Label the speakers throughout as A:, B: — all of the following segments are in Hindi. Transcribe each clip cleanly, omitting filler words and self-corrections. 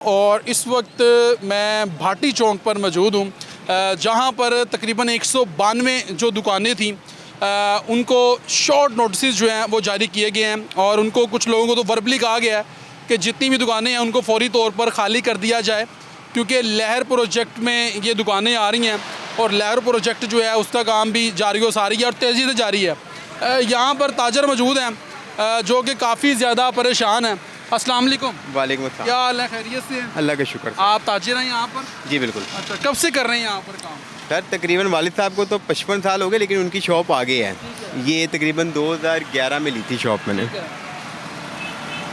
A: और इस वक्त मैं भाटी चौक पर मौजूद हूँ, जहाँ पर तकरीबन 192 जो दुकानें थीं उनको शॉर्ट नोटिस जो हैं वो जारी किए गए हैं और उनको कुछ लोगों को तो वर्बली कहा गया है कि जितनी भी दुकानें हैं उनको फौरी तौर पर खाली कर दिया जाए, क्योंकि लहर प्रोजेक्ट में ये दुकानें आ रही हैं और लहर प्रोजेक्ट जो है उसका काम भी जारी व सारी है और तेज़ी से जारी है। यहाँ पर ताजर मौजूद हैं जो कि काफ़ी ज़्यादा परेशान हैं। अस्सलाम वालेकुम।
B: वालेकुम अस्सलाम।
A: क्या हाल है, खैरियत से हैं?
B: अल्लाह का शुक्र।
A: आप ताजिर हैं यहाँ पर?
B: जी बिल्कुल।
A: अच्छा, कब से कर रहे हैं यहाँ पर काम?
B: सर तकरीबन वालिद साहब को तो 55 साल हो गए, लेकिन उनकी शॉप आगे है। ये तकरीबन 2011 में ली थी शॉप मैंने,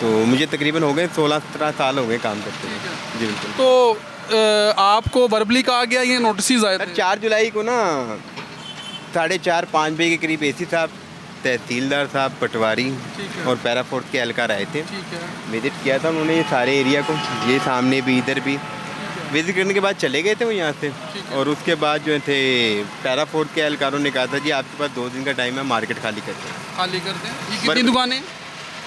B: तो मुझे तकरीबन हो गए 16-17 साल हो गए काम करते हुए। जी बिल्कुल।
A: तो आपको वर्बली कहा गया ये नोटिस आए थे?
B: 4 जुलाई को ना 4:30-5 बजे के करीब एसी साहब, तहसीलदार साहब, पटवारी और पैराफोर्स के एहलकार आए थे। विजिट किया था उन्होंने ये सारे एरिया को, ये सामने भी इधर भी विजिट करने के बाद चले गए थे वो यहाँ से। और उसके बाद जो थे पैराफोर्स के एहलकारों ने कहा था जी आपके पास 2 दिन का टाइम है, मार्केट खाली कर दें।
A: खाली कर दें। ये कितनी दुकानें?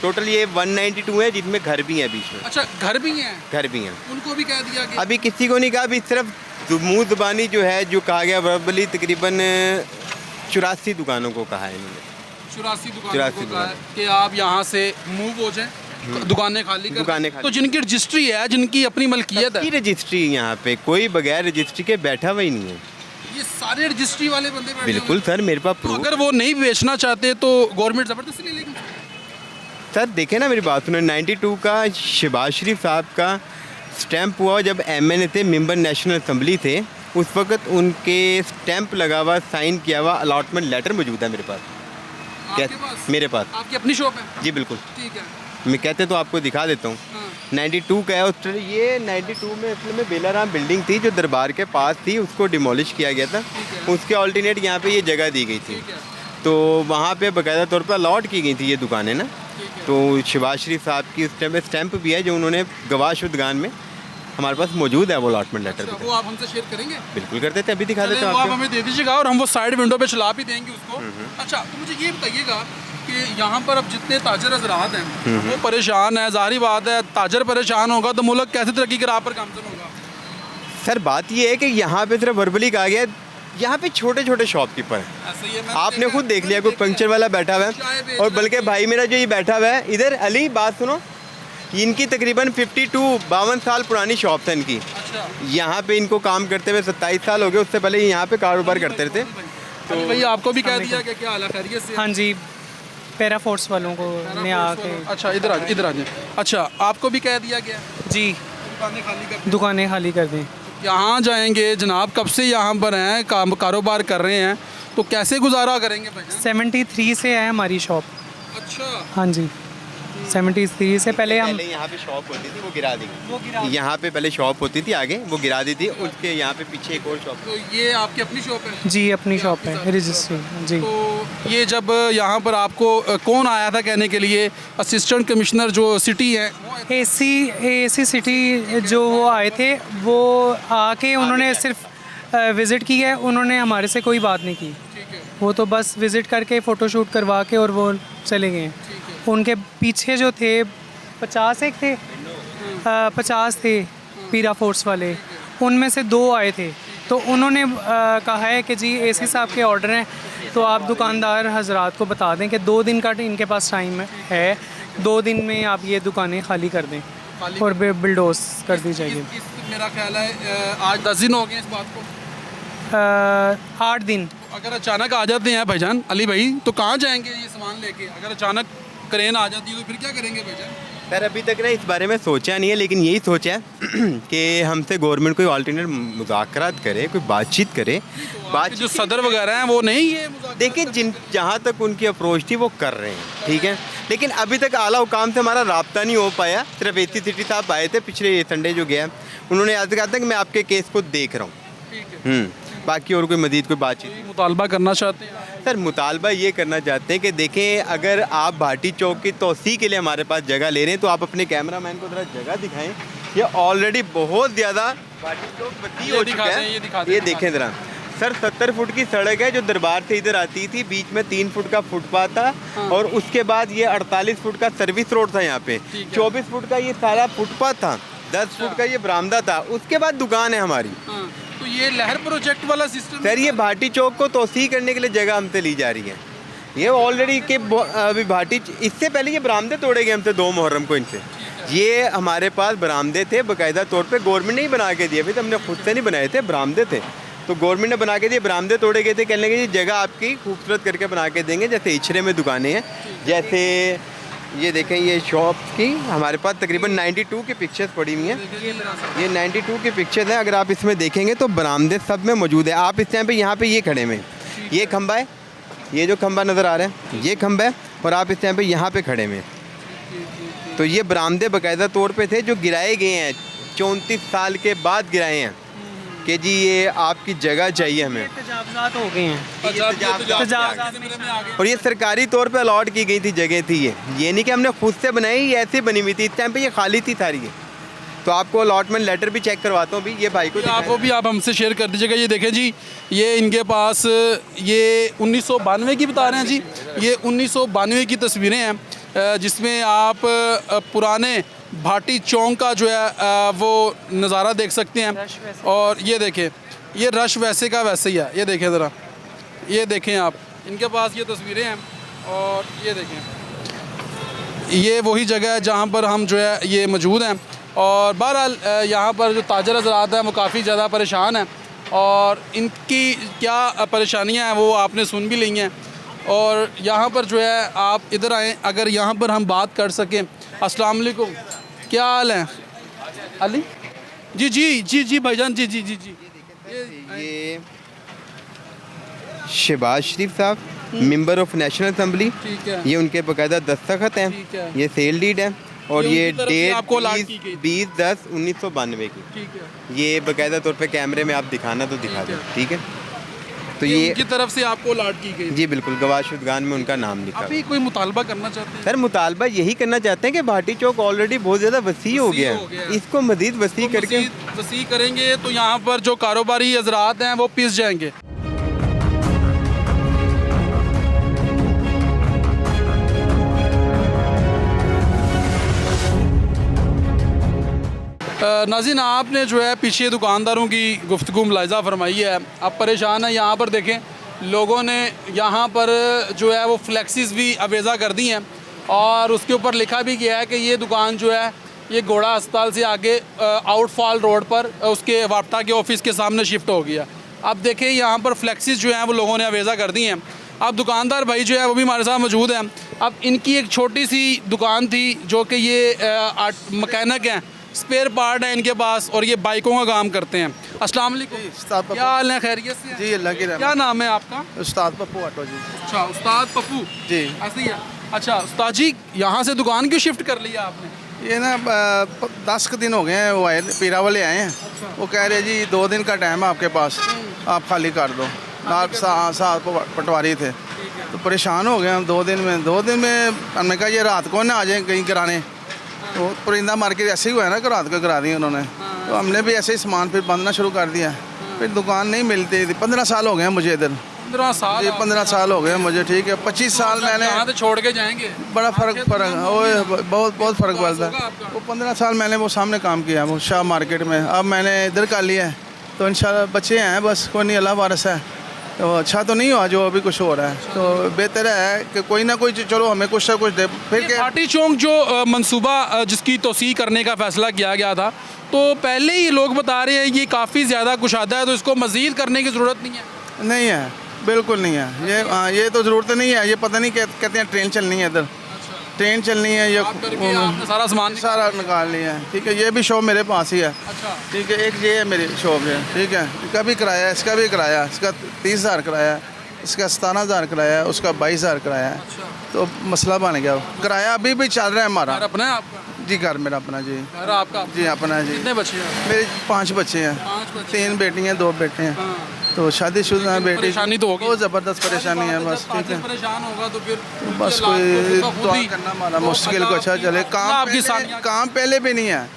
B: टोटल ये 192 है, जिसमें घर भी हैं बीच में।
A: अच्छा, घर भी हैं?
B: घर भी हैं।
A: उनको भी कह दिया गया?
B: अभी किसी को नहीं कहा, अभी सिर्फ मुँह ज़बानी जो है जो कहा गया वर्बली तकरीबन 84 दुकानों को कहा है इन्होंने।
A: 84 दुकानों को कहा है कि आप यहाँ से मूव हो जाएं, दुकानें खाली कर। तो जिनकी रजिस्ट्री है, जिनकी अपनी मलकियत है,
B: रजिस्ट्री यहाँ पे कोई बगैर रजिस्ट्री के बैठा हुआ ही नहीं है।
A: ये सारे रजिस्ट्री वाले बंदे बैठे
B: बिल्कुल सर, मेरे पास
A: तो अगर वो नहीं बेचना चाहते तो गवर्नमेंट ज़बरदस्ती ले लेगी?
B: सर देखे ना मेरी बात सुनो, 92 का शहबाज शरीफ साहब का स्टैंप हुआ जब MNA थे, मेंबर नेशनल असम्बली थे, उस वक्त उनके स्टैंप लगा हुआ, साइन किया हुआ अलॉटमेंट लेटर मौजूद है मेरे पास। मेरे पास।
A: आपकी अपनी शॉप है?
B: जी बिल्कुल।
A: ठीक है,
B: मैं कहते तो आपको दिखा देता हूँ। 92 का है उस तरह। ये 92 में असल में बेलाराम बिल्डिंग थी जो दरबार के पास थी, उसको डिमोलिश किया गया था। उसके ऑल्टरनेट यहाँ पे ये जगह दी गई थी, तो वहाँ पे बाकायदा तौर पर अलॉट की गई थी ये दुकानें ना। तो शहबाज शरीफ साहब की उस टाइम स्टैंप भी है जो उन्होंने गवाह शुदगान में हमारे पास मौजूद है, वो अलॉटमेंट लेटर।
A: अच्छा, वो आप हमसे शेयर करेंगे?
B: बिल्कुल करते थे, अभी दिखा देते हैं।
A: आप हमें दे दीजिएगा और हम वो साइड विंडो पे चला भी देंगे उसको। अच्छा, तो मुझे ये बताइएगा कि यहाँ पर अब जितने ताजर हजरात हैं वो परेशान है, जाहिर बात है ताजर परेशान होगा तो मुल्क कैसे तरक्की कर आप पर गामजन होगा?
B: सर बात ये है कि यहाँ पे सिर्फ वर्बली कहा गया, यहाँ पे छोटे छोटे शॉपकीपर हैं। आपने खुद देख लिया, कोई पंक्चर वाला बैठा हुआ है, और बल्कि भाई मेरा जो ये बैठा हुआ है इधर, अली बात सुनो, इनकी तकरीबन 52 साल पुरानी शॉप है इनकी।
A: अच्छा।
B: यहाँ पे इनको काम करते हुए 27 साल हो गए, उससे पहले यहाँ पे कारोबार करते रहते।
A: तो भाई आपको भी कह दिया कि क्या हाल है, खैरियत से?
C: हाँ जी, पैराफोर्स वालों को ने आके।
A: अच्छा, इधर आ जाए। अच्छा, आपको भी कह दिया गया
C: जी
A: दुकानें खाली कर?
C: दुकानें खाली कर दें।
A: यहाँ जाएंगे जनाब, कब से यहाँ पर हैं, कारोबार कर रहे हैं, तो कैसे गुजारा करेंगे भाई?
C: 73 से है हमारी शॉप।
A: अच्छा।
C: हाँ जी, 73 से पहले हम
B: यहाँ पे शॉप होती थी, वो गिरा दी। यहाँ पे पहले शॉप होती थी, आगे वो गिरा दी थी, उसके यहाँ पे पीछे एक और शॉप।
A: तो ये आपकी अपनी शॉप है?
C: जी अपनी शॉप है, रजिस्ट्री। जी।
A: तो ये जब यहाँ पर आपको कौन आया था कहने के लिए? असिस्टेंट कमिश्नर जो सिटी है,
C: एसी सिटी जो वो आए थे, वो आके उन्होंने सिर्फ विज़िट की है, उन्होंने हमारे से कोई बात नहीं की। वो तो बस विज़िट करके फ़ोटोशूट करवा के और वो चले गए। उनके पीछे जो थे 50 एक थे, 50 थे पीरा फोर्स वाले, उनमें से 2 आए थे। तो उन्होंने कहा है कि जी एसी साहब के ऑर्डर हैं, तो आप दुकानदार हजरात को बता दें कि 2 दिन का इनके पास टाइम है, 2 दिन में आप ये दुकानें खाली कर दें और बिल्डोज कर दी जाएगी।
A: मेरा ख्याल है आज 10 दिन हो गए इस बात को।
C: 8 दिन।
A: अगर अचानक आ जाते हैं भाईजान, अली भाई, तो कहाँ जाएंगे ये सामान लेके? अगर अचानक क्रेन आ जाती है तो फिर क्या करेंगे भाईजान?
B: सर अभी तक ना इस बारे में सोचा नहीं है, लेकिन यही सोचा है कि हमसे गवर्नमेंट कोई अल्टरनेट मुज़ाकरात करे, कोई बातचीत करे।
A: बात जो सदर वगैरह हैं वो नहीं है?
B: देखिए जहाँ तक उनकी अप्रोच थी वो कर रहे हैं, ठीक है, लेकिन अभी तक आला हुकाम से हमारा रब्ता नहीं हो पाया। सिर्फ एसी सिटी साहब आए थे पिछले संडे जो गया, उन्होंने आज कहा था कि मैं आपके केस को देख रहा हूँ। बाकी और कोई मज़ीद कोई बातचीत
A: मुतालबा करना चाहते हैं?
B: सर मुतालबा ये करना चाहते हैं कि देखें, अगर आप भाटी चौक की तोसी के लिए हमारे पास जगह ले रहे हैं तो आप अपने कैमरामैन को ज़रा जगह दिखाएं। ये ऑलरेडी बहुत ज़्यादा भाटी चौक बत्ती हो चुका है। ये देखें ज़रा सर, 70 फुट की सड़क है जो दरबार से इधर आती थी, बीच में 3 फुट का फुटपाथ था। और उसके बाद ये 48 फुट का सर्विस रोड था यहाँ पे, 24 फुट का ये सारा फुटपाथ था। 10 फुट का ये बरामदा था, उसके बाद दुकान है हमारी।
A: हाँ, तो ये लहर प्रोजेक्ट वाला सिस्टम
B: सर ये भाटी चौक को तोसी करने के लिए जगह हमसे ली जा रही है। ये ऑलरेडी के अभी भाटी, इससे पहले ये बरामदे तोड़े गए हमसे 2 मुहर्रम को इनसे। ये हमारे पास बरामदे थे बाकायदा तौर पे, गवर्नमेंट ने ही बना के दिए, अभी तो हमने खुद से नहीं बनाए थे, बरामदे थे तो गवर्नमेंट ने बना के दिए। बरामदे तोड़े गए थे, कहने लगे ये जगह आपकी खूबसूरत करके बना के देंगे। जैसे इचरे में दुकानें हैं, जैसे ये देखें ये शॉप की हमारे पास तकरीबन 92 की पिक्चर्स पड़ी हुई हैं। ये 92 की पिक्चर्स हैं, अगर आप इसमें देखेंगे तो बरामदे सब में मौजूद है। आप इस टाइम पे यहाँ पे ये खड़े में, ये खंबा है, ये जो खंबा नज़र आ रहा है ये खंबा है, और आप इस टाइम पे यहाँ पे खड़े में। तो ये बरामदे बाकायदा तौर पे थे जो गिराए गए हैं, 34 साल के बाद गिराए हैं कि जी ये आपकी जगह चाहिए हमें।
C: तजावुज़ात हो गए हैं।
B: और ये सरकारी तौर पे अलॉट की गई थी जगह थी, ये नहीं कि हमने खुद से बनाई, ये ऐसे बनी हुई थी। इस टाइम पे ये खाली थी सारी है। तो आपको अलॉटमेंट लेटर भी चेक करवाता हूँ, भी ये भाई को
A: आपको भी आप हमसे शेयर कर दीजिएगा। ये देखें जी, ये इनके पास ये 1992 की बता रहे हैं जी, ये 1992 की तस्वीरें हैं जिसमें आप पुराने भाटी चौक का जो है वो नज़ारा देख सकते हैं। और ये देखें, ये रश वैसे का वैसे ही है। ये देखें ज़रा, ये देखें आप, इनके पास ये तस्वीरें हैं और ये देखें, ये वही जगह है जहाँ पर हम जो है ये मौजूद हैं। और बहरहाल यहाँ पर जो ताजर हज़रात हैं वो काफ़ी ज़्यादा परेशान हैं, और इनकी क्या परेशानियाँ हैं वो आपने सुन भी ली हैं। और यहाँ पर जो है आप इधर आएँ, अगर यहाँ पर हम बात कर सकें। अस्सलाम वालेकुम, क्या हाल है अली जी? जी जी जी भाईजान, जी जी जी जी।
B: ये शहबाज शरीफ साहब मेंबर ऑफ नेशनल असम्बली,
A: ठीक है,
B: ये उनके बाकायदा दस्तखत हैं,
A: ठीक है।
B: ये सेल डीड है, और ये
A: उनकी तरफ से
B: डेट
A: आपको allot की गई।
B: 20/10/1992 की।
A: ठीक है,
B: ये बाकायदा तौर पे कैमरे में आप दिखाना तो दिखा
A: ठीक
B: दो,
A: है।
B: ठीक है। तो
A: ये
B: ये
A: उनकी तरफ से आपको अलॉट की गई।
B: जी बिल्कुल, गवाशुदगान में उनका नाम लिखा।
A: अभी कोई मुतालबा करना चाहते हैं?
B: सर मुतालबा यही करना चाहते हैं कि भाटी चौक ऑलरेडी बहुत ज़्यादा वसी हो गया
A: हो गया
B: है,
A: है।
B: इसको मज़ीद वसी
A: तो
B: करके
A: वसी करेंगे तो यहाँ पर जो कारोबारी हजरात हैं वो पिस जाएंगे। नाज़रीन, आपने जो है पीछे दुकानदारों की गुफ्तगू मुलाहिज़ा फरमाई है। आप परेशान हैं, यहाँ पर देखें लोगों ने यहाँ पर जो है वो फ्लैक्सीज भी अवेज़ा कर दी हैं, और उसके ऊपर लिखा भी गया है कि ये दुकान जो है ये घोड़ा अस्पताल से आगे आउटफॉल रोड पर उसके वापटा के ऑफिस के सामने शिफ्ट हो गया। अब देखें यहाँ पर फ्लैक्सीज जो हैं वो लोगों ने अवेज़ा कर दी हैं। अब दुकानदार भाई जो है वो भी हमारे साथ मौजूद हैं। अब इनकी एक छोटी सी दुकान थी जो कि ये मकैनिक हैं, स्पेयर पार्ट है इनके पास, और ये बाइकों का काम करते हैं। अस्सलाम वालेकुम, क्या हाल है, खैरियत से हैं?
D: जी अल्लाह की रहमत।
A: क्या नाम है आपका?
D: उस्ताद पप्पू ऑटो जी।
A: अच्छा, उस्ताद पप्पू
D: जी।
A: ऐसे ही है। अच्छा उस्ताद जी, यहाँ से दुकान क्यों शिफ्ट कर लिया आपने?
D: ये ना 10 के दिन हो गए हैं, वो आए पीरा वाले आए हैं, वो कह रहे जी 2 दिन का टाइम है आपके पास, आप खाली कर दो। आप साथ पटवारी थे तो परेशान हो गए हम। 2 दिन में हमने कहा ये रात को ना आ जाए कहीं कराने, तो परिंदा मार के ऐसे ही हुआ है ना कि रात को करा दी उन्होंने। तो हमने भी ऐसे ही सामान फिर बांधना शुरू कर दिया। फिर दुकान नहीं मिलती थी। 15 साल हो गए हैं मुझे इधर।
A: 15 साल?
D: जी 15 साल हो गए मुझे, ठीक है। 25 साल मैंने
A: यहाँ से छोड़ के जाएंगे?
D: बड़ा फ़र्क बहुत फ़र्क पड़ता है। वो 15 साल मैंने वो सामने काम किया, वो शाह मार्केट में। अब मैंने इधर कर लिया है, तो इंशाल्लाह बच्चे हैं बस, कोई नहीं, अल्लाह वारस है। तो अच्छा तो नहीं हुआ जो अभी कुछ हो रहा है, तो बेहतर है कि कोई ना कोई चलो हमें कुछ ना कुछ दे। फिर क्या
A: भाटी चौक जो मंसूबा जिसकी तोसी करने का फैसला किया गया था, तो पहले ही लोग बता रहे हैं ये काफ़ी ज़्यादा कुशादा है, तो इसको मज़ीद करने की ज़रूरत नहीं है।
D: नहीं है, बिल्कुल नहीं है। ये ये तो ज़रूरत नहीं है। ये पता नहीं कहते हैं ट्रेन चलनी है इधर, ट्रेन चलनी है। ये
A: आपने सारा सामान
D: सारा निकाल लिया है, ठीक है। ये भी शॉप मेरे पास ही है,
A: अच्छा,
D: ठीक है। एक ये है मेरी शॉप है, ठीक है। इसका भी किराया है, इसका भी किराया, इसका 30,000 किराया है, इसका 17,000 किराया है, उसका 22,000 किराया है। तो मसला बन गया। किराया अभी भी चल रहा है हमारा।
A: घर अपना है आपका?
D: जी घर मेरा अपना जी।
A: घर आपका?
D: जी अपना है जी।
A: कितने बच्चे हैं?
D: मेरे 5 बच्चे हैं,
A: 5 बच्चे।
D: 3 बेटियाँ 2 बेटे हैं।
A: हाँ।
D: तो शादीशुदा है बेटी।
A: परेशानी तो होगी,
D: बहुत ज़बरदस्त परेशानी है बस, ठीक है।
A: परेशान होगा तो फिर
D: बस कोई दुआ करना हमारा मुश्किल को अच्छा चले। काम पहले भी नहीं है,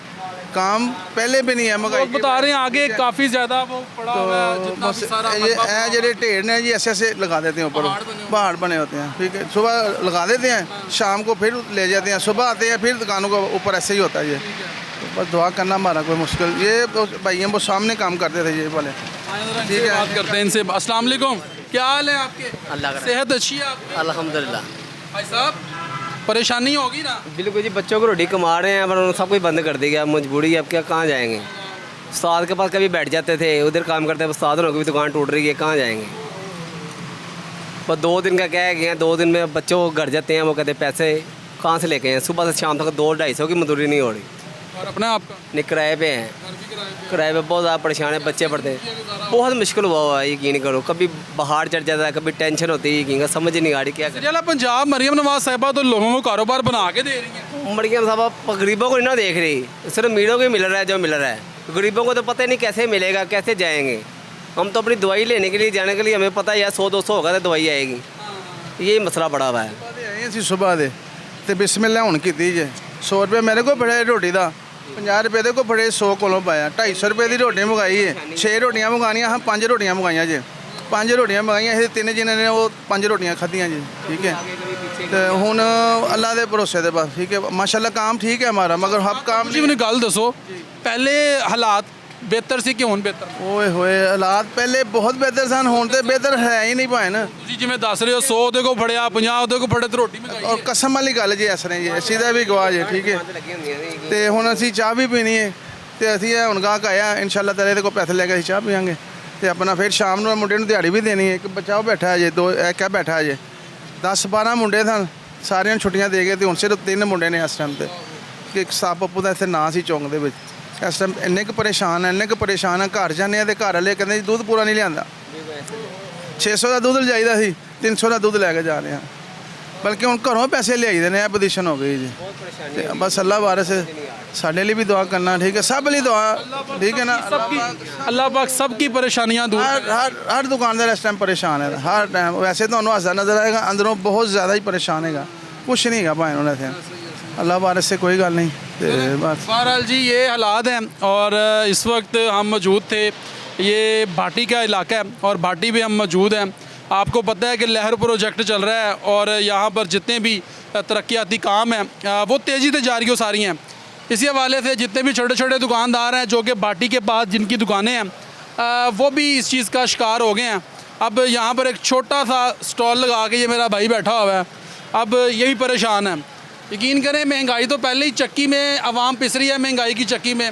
D: काम पहले भी नहीं है, मगर
A: लोग बता रहे हैं आगे काफ़ी ज़्यादा वो पड़ा हुआ है,
D: तो
A: जितना
D: बस
A: भी सारा
D: ये
A: मलबा
D: है जो ढेर ने ये ऐसे लगा देते हैं ऊपर, पहाड़ बने होते हैं, ठीक है। सुबह लगा देते हैं, शाम को फिर ले जाते हैं, सुबह आते हैं, फिर दुकानों को ऊपर ऐसे ही होता है ये। बस दुआ करना हमारा कोई मुश्किल, ये भाई हैं वो सामने काम करते थे ये वाले।
A: ठीक है, बात करते हैं इनसे। अस्सलाम वालेकुम, क्या हाल है आपके?
E: अल्लाह का
A: सेहत अच्छी है आपकी?
E: अल्हम्दुलिल्लाह।
A: भाई साहब परेशानी होगी ना?
E: बिल्कुल जी, बच्चों को रोटी कमा रहे हैं पर उन्होंने सब कुछ बंद कर दिया, मजबूरी है, अब क्या कहाँ जाएंगे। उस्ताद के पास कभी बैठ जाते थे, उधर काम करते, उस्ताद की भी दुकान टूट रही है, कहाँ जाएंगे। बस 2 दिन का कह गए हैं, 2 दिन में बच्चों को घर जाते हैं, वो कहते पैसे कहाँ से लेके हैं, सुबह से शाम तक 200-250 की मजदूरी नहीं हो रही।
A: और अपना आपका
E: नहीं, किराए पे हैं,
A: घर भी किराए पे?
E: किराए पे बहुत ज़्यादा परेशान है, बच्चे पढ़ते हैं, बहुत मुश्किल हुआ है, यकीन करो। कभी बाहर चढ़ जाता है, कभी टेंशन होती है, यकीन का समझ ही नहीं आ रही क्या करें।
A: चला पंजाब मरियम नवाज साहिबा तो लोगों को कारोबार बना के दे रही है।
E: मरियम साहब गरीबों को नहीं ना देख रही, सिर्फ मीरों को ही मिल रहा है जो मिल रहा है, गरीबों को तो पता ही नहीं कैसे मिलेगा, कैसे जाएंगे। हम तो अपनी दवाई लेने के लिए जाने के लिए हमें पता है यार 100-200 होगा तो दवाई आएगी, यही मसला बड़ा हुआ है।
D: आए ਅਸੀਂ ਸੁਬਾਹ ਦੇ ਤੇ ਬਿਸਮਿਲ੍ਲਾ ਹੁਣ ਕੀਤੀ ਜੇ। 100 ਰੁਪਏ ਮੇਰੇ ਕੋਲ ਫੜਿਆ ਰੋਟੀ ਦਾ, 50 ਰੁਪਏ ਦੇ ਕੋਲ ਫੜੇ, 100 ਕੋਲੋਂ ਪਾਇਆ, 250 ਰੁਪਏ ਦੀ ਰੋਟੀ ਮੰਗਾਈ ਹੈ। 6 ਰੋਟੀਆਂ ਮੰਗਾਣੀਆਂ, ਹਾਂ 5 ਰੋਟੀਆਂ ਮੰਗਾਈਆਂ ਜੇ, 5 ਰੋਟੀਆਂ ਮੰਗਾਈਆਂ, ਇਹ 3 ਜਿਹਨਾਂ ਨੇ ਉਹ 5 ਰੋਟੀਆਂ ਖਾਧੀਆਂ ਜੀ। ठीक है, ਤੇ ਹੁਣ ਅੱਲਾ ਦੇ ਭਰੋਸੇ ਦੇ ਬਸ। ठीक है, माशाल्लाह काम ठीक है हमारा, मगर हब काम
A: जी मैंने गल दसो, पहले हालात बेहतर सी कि हुण बेहतर?
D: ਓਏ ਹੋਏ ਹਾਲਾਤ ਪਹਿਲੇ ਬਹੁਤ ਬਿਹਤਰ ਸਨ, ਹੁਣ ਤੇ ਬਿਹਤਰ ਹੈ ਹੀ ਨਹੀਂ ਭਾਣ।
A: ਤੁਸੀਂ ਜਿਵੇਂ ਦੱਸ ਰਹੇ ਹੋ 100 ਦੇ ਕੋ ਫੜਿਆ, 50 ਦੇ ਕੋ ਫੜੇ ਤੇ ਰੋਟੀ ਮੰਗਾਈ
D: ਔਰ ਕਸਮ ਵਾਲੀ ਗੱਲ ਜੀ, ਇਸ ਤਰ੍ਹਾਂ ਜੀ ਅਸੀਂ ਦਾ ਵੀ ਗਵਾਹ ਜੇ। ਠੀਕ ਹੈ, ਤੇ ਹੁਣ ਅਸੀਂ ਚਾਹ ਵੀ ਪੀਣੀ ਹੈ, ਤੇ ਅਸੀਂ ਇਹ ਹੁਣ ਗਾਹਕ ਆਇਆ ਇਨਸ਼ਾਅੱਲਾ ਤਾਲਾ ਇਹਦੇ ਕੋਲ ਪੈਸੇ ਲੈ ਕੇ ਅਸੀਂ ਚਾਹ ਪੀਵਾਂਗੇ, ਤੇ ਆਪਣਾ ਫਿਰ ਸ਼ਾਮ ਨੂੰ ਮੁੰਡੇ ਨੂੰ ਦਿਹਾੜੀ ਵੀ ਦੇਣੀ ਹੈ। ਇੱਕ ਬੱਚਾ ਉਹ ਬੈਠਾ ਜੇ, 2 ਇੱਕ ਹੈ ਬੈਠਾ ਜੇ, 10-12 ਮੁੰਡੇ ਸਨ, ਸਾਰਿਆਂ ਨੂੰ ਛੁੱਟੀਆਂ ਦੇ ਕੇ ਤੇ ਹੁਣ ਸਿਰਫ 3 ਮੁੰਡੇ ਨੇ ਇਸ ਟਾਈਮ ਤੇ। ਕਿ ਇੱਕ ਸਾਹ ਪੱਪੂ ਦਾ ਇੱਥੇ ਨਾਂ ਸੀ ਚੌਂਕ ਦੇ ਵਿੱਚ। ਇਸ ਟਾਈਮ ਇੰਨੇ ਕੁ ਪਰੇਸ਼ਾਨ ਹੈ, ਇੰਨੇ ਕੁ ਪਰੇਸ਼ਾਨ ਹੈ, ਘਰ ਜਾਂਦੇ ਆ ਤੇ ਘਰ ਵਾਲੇ ਕਹਿੰਦੇ ਜੀ ਦੁੱਧ ਪੂਰਾ ਨਹੀਂ ਲਿਆਂਦਾ। 600 ਦਾ ਦੁੱਧ ਲਿਜਾਈਦਾ ਸੀ, 300 ਦਾ ਦੁੱਧ ਲੈ ਕੇ ਜਾ ਰਹੇ ਹਾਂ, ਬਲਕਿ ਹੁਣ ਘਰੋਂ ਪੈਸੇ ਲਿਆਈਦੇ ਨੇ, ਇਹ ਪੋਜੀਸ਼ਨ ਹੋ ਗਈ ਜੀ। ਤੇ ਬਸ ਅੱਲਾ ਵਾਰਿਸ ਸਾਡੇ ਲਈ ਵੀ ਦੁਆ ਕਰਨਾ। ਠੀਕ ਹੈ, ਸਭ ਲਈ ਦੁਆ। ਠੀਕ है ना,
A: सबकी अल्लाह पाक सबकी परेशानियां दूर
D: हर दुकानदार इस टाइम परेशान है, हर टाइम। वैसे तो हंसदा नजर आएगा, अंदरों बहुत ज़्यादा ही परेशान है, कुछ नहीं है भाई उन्होंने थे। अल्लाह वारिस से कोई गल नहीं, तो बस।
A: बहरहाल जी ये हालात हैं, और इस वक्त हम मौजूद थे, ये भाटी का इलाका है और भाटी में हम मौजूद हैं। आपको पता है कि लहर प्रोजेक्ट चल रहा है और यहाँ पर जितने भी तरक्याती काम हैं वो तेज़ी से जारी हो सारी हैं। इसी हवाले से जितने भी छोटे छोटे दुकानदार हैं जो कि भाटी के पास जिनकी दुकानें हैं वो भी इस चीज़ का शिकार हो गए हैं। अब यहाँ पर एक छोटा सा स्टॉल लगा के ये मेरा भाई बैठा हुआ है, अब ये भी परेशान है। यकीन करें महंगाई तो पहले ही चक्की में आवाम पिस रही है, महंगाई की चक्की में,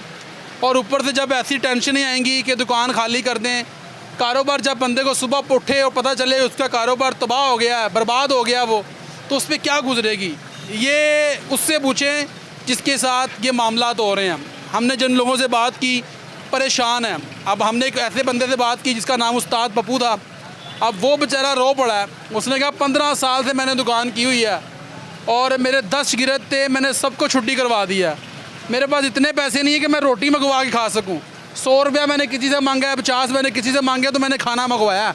A: और ऊपर से जब ऐसी टेंशनें आएंगी कि दुकान खाली कर दें, कारोबार जब बंदे को सुबह उठे और पता चले उसका कारोबार तबाह हो गया है, बर्बाद हो गया वो, तो उस पर क्या गुजरेगी। ये उससे पूछें जिसके साथ ये मामलात हो रहे हैं। हमने जिन लोगों से बात की परेशान है। अब हमने एक ऐसे बंदे से बात की जिसका नाम उस्ताद पप्पू था, अब वो बेचारा रो पड़ा है। उसने कहा 15 साल से मैंने दुकान की हुई है और मेरे 10 गिरद थे, मैंने सबको छुट्टी करवा दी है, मेरे पास इतने पैसे नहीं है कि मैं रोटी मंगवा के खा सकूँ। 100 रुपया मैंने किसी से मांगा है, 50 मैंने किसी से मांगे, तो मैंने खाना मंगवाया।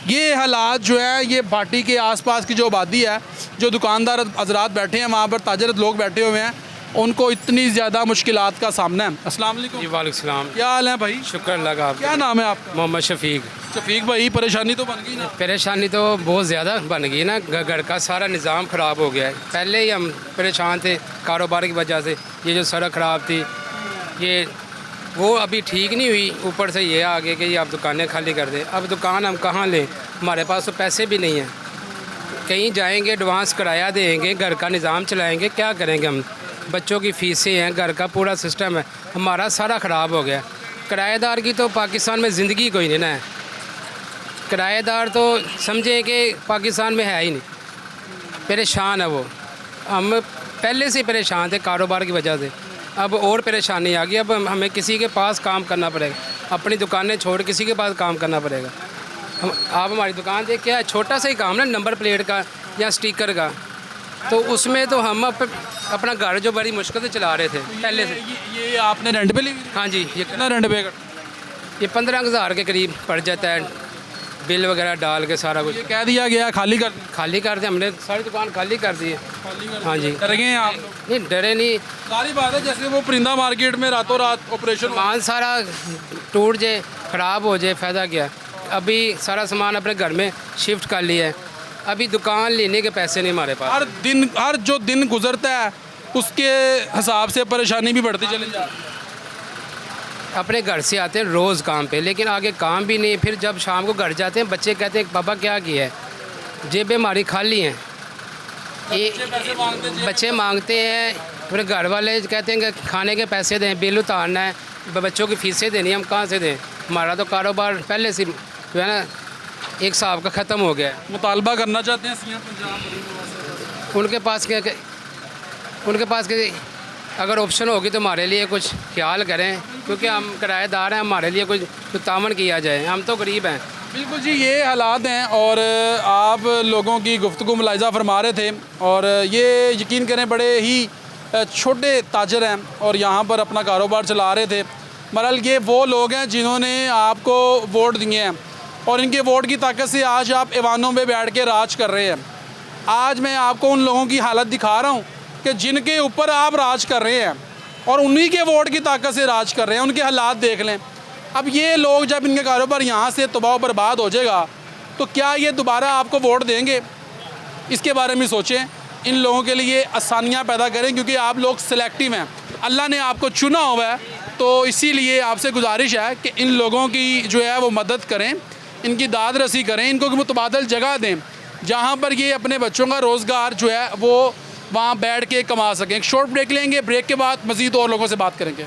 A: ये हालात जो है, ये भाटी के आसपास की जो आबादी है, जो दुकानदार हजरात बैठे हैं वहाँ पर, ताजरत लोग बैठे हुए हैं, उनको इतनी ज़्यादा मुश्किलात का सामना है। अस्सलाम वालेकुम।
F: जी वालेकुम सलाम।
A: क्या हाल है भाई?
F: शुक्र अल्लाह का।
A: क्या नाम है आपका?
F: मोहम्मद शफीक।
A: शफीक भाई परेशानी तो बन गई ना?
F: परेशानी तो बहुत ज़्यादा बन गई ना, घर का सारा निज़ाम ख़राब हो गया है। पहले ही हम परेशान थे कारोबार की वजह से, ये जो सड़क ख़राब थी ये वो अभी ठीक नहीं हुई, ऊपर से ये आ गए कि ये आप दुकानें खाली कर दें। अब दुकान हम कहाँ लें, हमारे पास तो पैसे भी नहीं हैं, कहीं जाएंगे एडवांस किराया देंगे, घर का निज़ाम चलाएँगे, क्या करेंगे हम। बच्चों की फ़ीसें हैं, घर का पूरा सिस्टम है, हमारा सारा ख़राब हो गया। किराएदार की तो पाकिस्तान में ज़िंदगी कोई नहीं ना है, किराएदार तो समझें कि पाकिस्तान में है ही नहीं, परेशान है वो। हम पहले से परेशान थे कारोबार की वजह से, अब और परेशानी आ गई। अब हमें किसी के पास काम करना पड़ेगा, अपनी दुकानें छोड़ किसी के पास काम करना पड़ेगा। हम आप हमारी दुकान देख क्या छोटा सा ही काम ना, नंबर प्लेट का या स्टिकर का, तो उसमें तो हम अपना घर जो बड़ी मुश्किल से चला रहे थे पहले से।
A: ये आपने रेंट पे ली हुई थी?
F: हाँ जी, ये
A: कितना रेंट पे?
F: ये 15,000 के करीब पड़ जाता है, बिल वगैरह डाल के सारा कुछ।
A: ये कह दिया गया खाली कर?
F: खाली कर दी हमने, सारी दुकान खाली कर दी है। हाँ जी।
A: डर गए हैं आप लोग?
F: नहीं डरे नहीं,
A: सारी बात है जैसे वो परिंदा मार्केट में रातों रात ऑपरेशन
F: सामान सारा टूट जाए, ख़राब हो जाए, फ़ायदा क्या। अभी सारा सामान अपने घर में शिफ्ट कर लिया है, अभी दुकान लेने के पैसे नहीं हमारे पास।
A: हर जो दिन गुजरता है उसके हिसाब से परेशानी भी बढ़ती चली जाती है।
F: अपने घर से आते हैं रोज़ काम पे, लेकिन आगे काम भी नहीं। फिर जब शाम को घर जाते हैं बच्चे कहते हैं पापा क्या किया है, जेबें हमारी खाली हैं। बच्चे मांगते हैं, फिर घर वाले कहते हैं कि खाने के पैसे दें, बिल उतारना है, बच्चों की फ़ीसें देनी, हम कहाँ से दें। हमारा तो कारोबार पहले से जो है ना एक साहब का ख़त्म हो गया है।
A: मुतालबा करना चाहते हैं सीएम पंजाब
F: उनके पास के अगर ऑप्शन होगी तो हमारे लिए कुछ ख्याल करें, क्योंकि हम किराएदार हैं, हमारे लिए कुछ तामन किया जाए, हम तो गरीब हैं।
A: बिल्कुल जी, ये हालात हैं। और आप लोगों की गुफ्तगू मुलाहिज़ा फरमा रहे थे, और ये यकीन करें बड़े ही छोटे ताजर हैं और यहाँ पर अपना कारोबार चला रहे थे। बहरहाल ये वो लोग हैं जिन्होंने आपको वोट दिए हैं, और इनके वोट की ताकत से आज आप ऐवानों में बैठ के राज कर रहे हैं। आज मैं आपको उन लोगों की हालत दिखा रहा हूँ कि जिनके ऊपर आप राज कर रहे हैं और उन्हीं के वोट की ताकत से राज कर रहे हैं। उनके हालात देख लें। अब ये लोग जब इनका कारोबार यहाँ से तबाह बर्बाद हो जाएगा तो क्या ये दोबारा आपको वोट देंगे? इसके बारे में सोचें। इन लोगों के लिए आसानियाँ पैदा करें, क्योंकि आप लोग सिलेक्टिव हैं। अल्लाह ने आपको चुना हुआ है, तो इसीलिए आपसे गुजारिश है कि इन लोगों की जो है वो मदद करें, इनकी दाद रसी करें, इनको मुतबादल जगह दें जहाँ पर ये अपने बच्चों का रोज़गार जो है वो वहाँ बैठ के कमा सकें। एक शॉर्ट ब्रेक लेंगे, ब्रेक के बाद मज़ीद और लोगों से बात करेंगे।